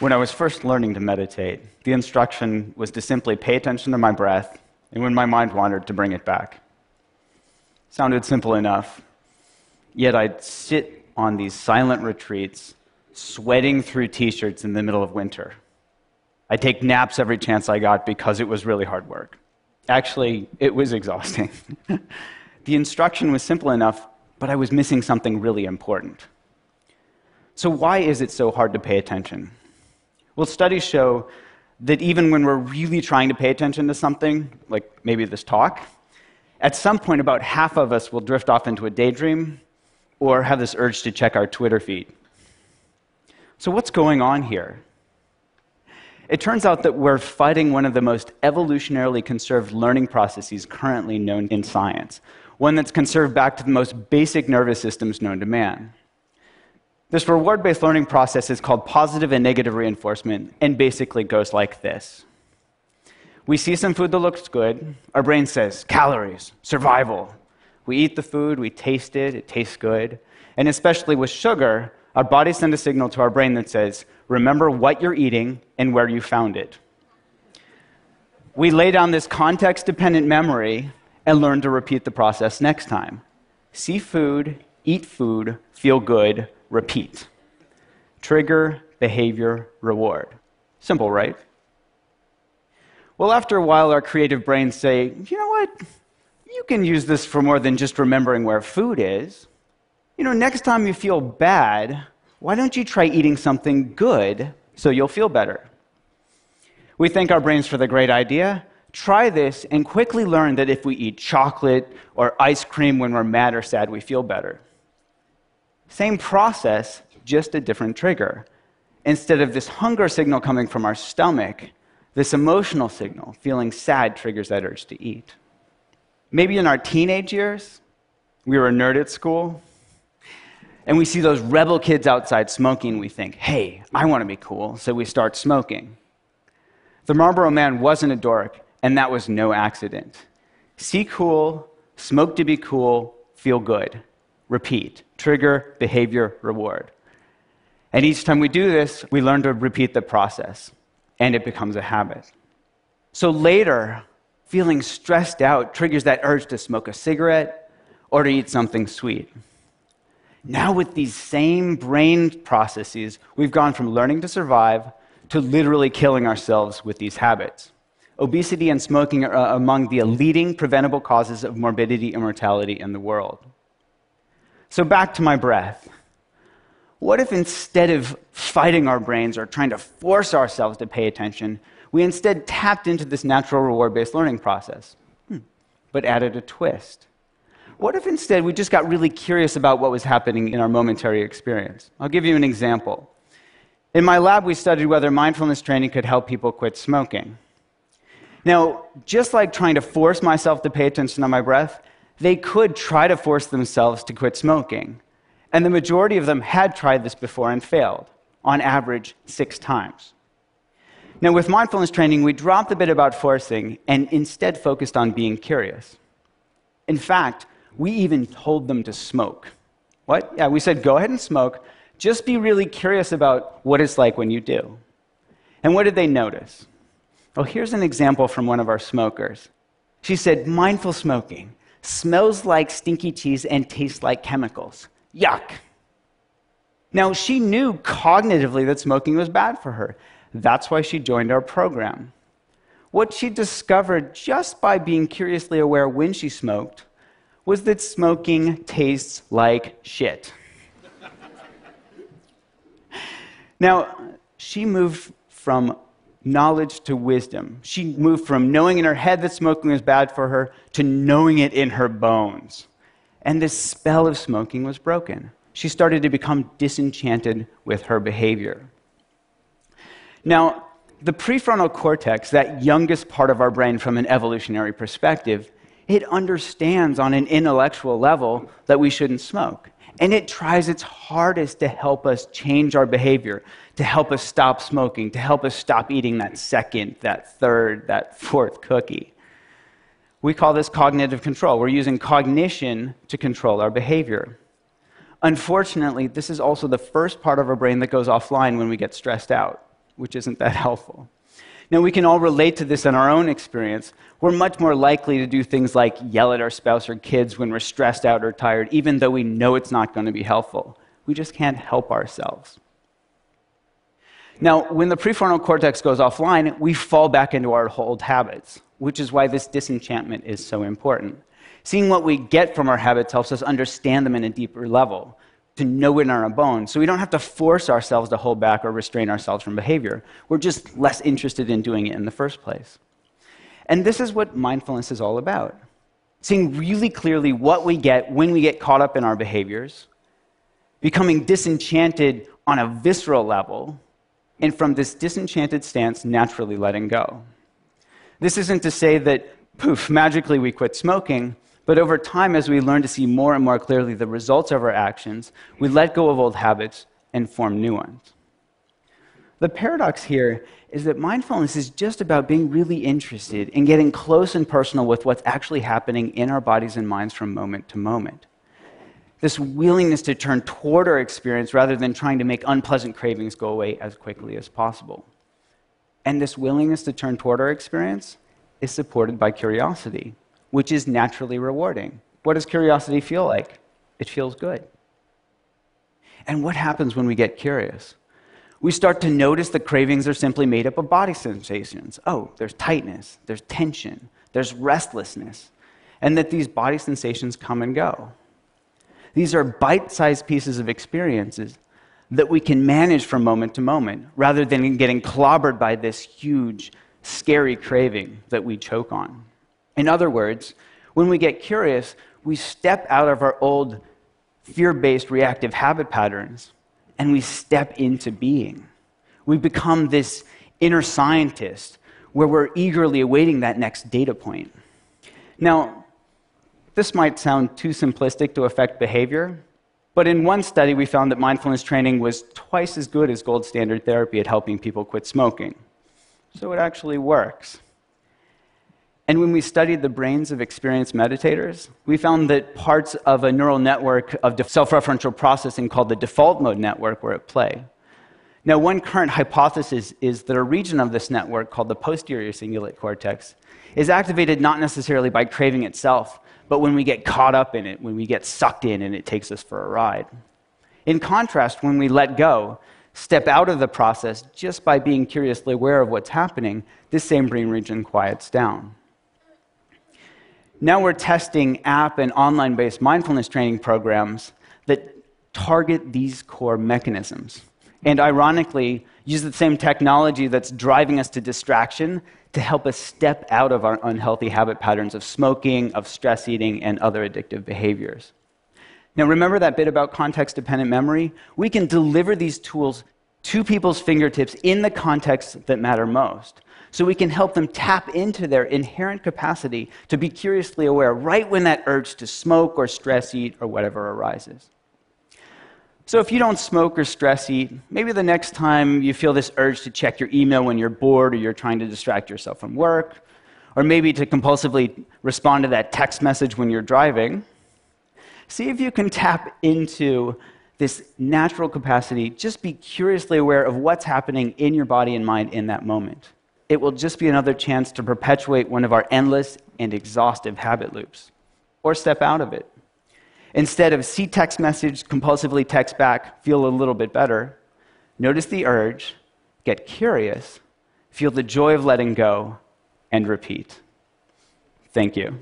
When I was first learning to meditate, the instruction was to simply pay attention to my breath, and when my mind wandered, to bring it back. Sounded simple enough, yet I'd sit on these silent retreats, sweating through t-shirts in the middle of winter. I'd take naps every chance I got because it was really hard work. Actually, it was exhausting. The instruction was simple enough, but I was missing something really important. So why is it so hard to pay attention? Well, studies show that even when we're really trying to pay attention to something, like maybe this talk, at some point about half of us will drift off into a daydream or have this urge to check our Twitter feed. So what's going on here? It turns out that we're fighting one of the most evolutionarily conserved learning processes currently known in science, one that's conserved back to the most basic nervous systems known to man. This reward-based learning process is called positive and negative reinforcement, and basically goes like this. We see some food that looks good. Our brain says, calories, survival. We eat the food, we taste it tastes good. And especially with sugar, our bodies send a signal to our brain that says, remember what you're eating and where you found it. We lay down this context-dependent memory and learn to repeat the process next time. See food, eat food, feel good, repeat. Trigger, behavior, reward. Simple, right? Well, after a while, our creative brains say, you know what? You can use this for more than just remembering where food is. Next time you feel bad, why don't you try eating something good so you'll feel better? We thank our brains for the great idea. Try this and quickly learn that if we eat chocolate or ice cream when we're mad or sad, we feel better. Same process, just a different trigger. Instead of this hunger signal coming from our stomach, this emotional signal, feeling sad, triggers that urge to eat. Maybe in our teenage years, we were a nerd at school, and we see those rebel kids outside smoking, we think, hey, I want to be cool, so we start smoking. The Marlboro Man wasn't a dork, and that was no accident. See cool, smoke to be cool, feel good. Repeat. Trigger, behavior, reward. And each time we do this, we learn to repeat the process, and it becomes a habit. So later, feeling stressed out triggers that urge to smoke a cigarette or to eat something sweet. Now with these same brain processes, we've gone from learning to survive to literally killing ourselves with these habits. Obesity and smoking are among the leading preventable causes of morbidity and mortality in the world. So back to my breath. What if instead of fighting our brains or trying to force ourselves to pay attention, we instead tapped into this natural reward-based learning process, but added a twist? What if instead we just got really curious about what was happening in our momentary experience? I'll give you an example. In my lab, we studied whether mindfulness training could help people quit smoking. Now, just like trying to force myself to pay attention to my breath, they could try to force themselves to quit smoking. And the majority of them had tried this before and failed, on average 6 times. Now, with mindfulness training, we dropped the bit about forcing and instead focused on being curious. In fact, we even told them to smoke. What? Yeah, we said, go ahead and smoke. Just be really curious about what it's like when you do. And what did they notice? Well, here's an example from one of our smokers. She said, mindful smoking smells like stinky cheese and tastes like chemicals. Yuck. Now, she knew cognitively that smoking was bad for her. That's why she joined our program. What she discovered just by being curiously aware when she smoked was that smoking tastes like shit. Now, she moved from knowledge to wisdom. She moved from knowing in her head that smoking was bad for her to knowing it in her bones. And this spell of smoking was broken. She started to become disenchanted with her behavior. Now, the prefrontal cortex, that youngest part of our brain from an evolutionary perspective, it understands on an intellectual level that we shouldn't smoke. And it tries its hardest to help us change our behavior, to help us stop smoking, to help us stop eating that second, that third, that fourth cookie. We call this cognitive control. We're using cognition to control our behavior. Unfortunately, this is also the first part of our brain that goes offline when we get stressed out. which isn't that helpful. Now, we can all relate to this in our own experience. We're much more likely to do things like yell at our spouse or kids when we're stressed out or tired, even though we know it's not going to be helpful. We just can't help ourselves. Now, when the prefrontal cortex goes offline, we fall back into our old habits, which is why this disenchantment is so important. Seeing what we get from our habits helps us understand them in a deeper level, to know it in our bones, so we don't have to force ourselves to hold back or restrain ourselves from behavior. We're just less interested in doing it in the first place. And this is what mindfulness is all about. Seeing really clearly what we get when we get caught up in our behaviors, becoming disenchanted on a visceral level, and from this disenchanted stance, naturally letting go. This isn't to say that, poof, magically we quit smoking, but over time, as we learn to see more and more clearly the results of our actions, we let go of old habits and form new ones. The paradox here is that mindfulness is just about being really interested in getting close and personal with what's actually happening in our bodies and minds from moment to moment. This willingness to turn toward our experience rather than trying to make unpleasant cravings go away as quickly as possible. And this willingness to turn toward our experience is supported by curiosity, which is naturally rewarding. What does curiosity feel like? It feels good. And what happens when we get curious? We start to notice that cravings are simply made up of body sensations. Oh, there's tightness, there's tension, there's restlessness, and that these body sensations come and go. These are bite-sized pieces of experiences that we can manage from moment to moment, rather than getting clobbered by this huge, scary craving that we choke on. In other words, when we get curious, we step out of our old fear-based reactive habit patterns and we step into being. We become this inner scientist where we're eagerly awaiting that next data point. Now, this might sound too simplistic to affect behavior, but in one study we found that mindfulness training was twice as good as gold standard therapy at helping people quit smoking. So it actually works. And when we studied the brains of experienced meditators, we found that parts of a neural network of self-referential processing called the default mode network were at play. Now, one current hypothesis is that a region of this network called the posterior cingulate cortex is activated not necessarily by craving itself, but when we get caught up in it, when we get sucked in and it takes us for a ride. In contrast, when we let go, step out of the process just by being curiously aware of what's happening, this same brain region quiets down. Now we're testing app and online-based mindfulness training programs that target these core mechanisms. And ironically, use the same technology that's driving us to distraction to help us step out of our unhealthy habit patterns of smoking, of stress eating, and other addictive behaviors. Now remember that bit about context-dependent memory? We can deliver these tools to people's fingertips in the contexts that matter most. So we can help them tap into their inherent capacity to be curiously aware right when that urge to smoke or stress eat or whatever arises. So if you don't smoke or stress eat, maybe the next time you feel this urge to check your email when you're bored or you're trying to distract yourself from work, or maybe to compulsively respond to that text message when you're driving, see if you can tap into this natural capacity. Just be curiously aware of what's happening in your body and mind in that moment. It will just be another chance to perpetuate one of our endless and exhaustive habit loops, or step out of it. Instead of see text message, compulsively text back, feel a little bit better, notice the urge, get curious, feel the joy of letting go, and repeat. Thank you.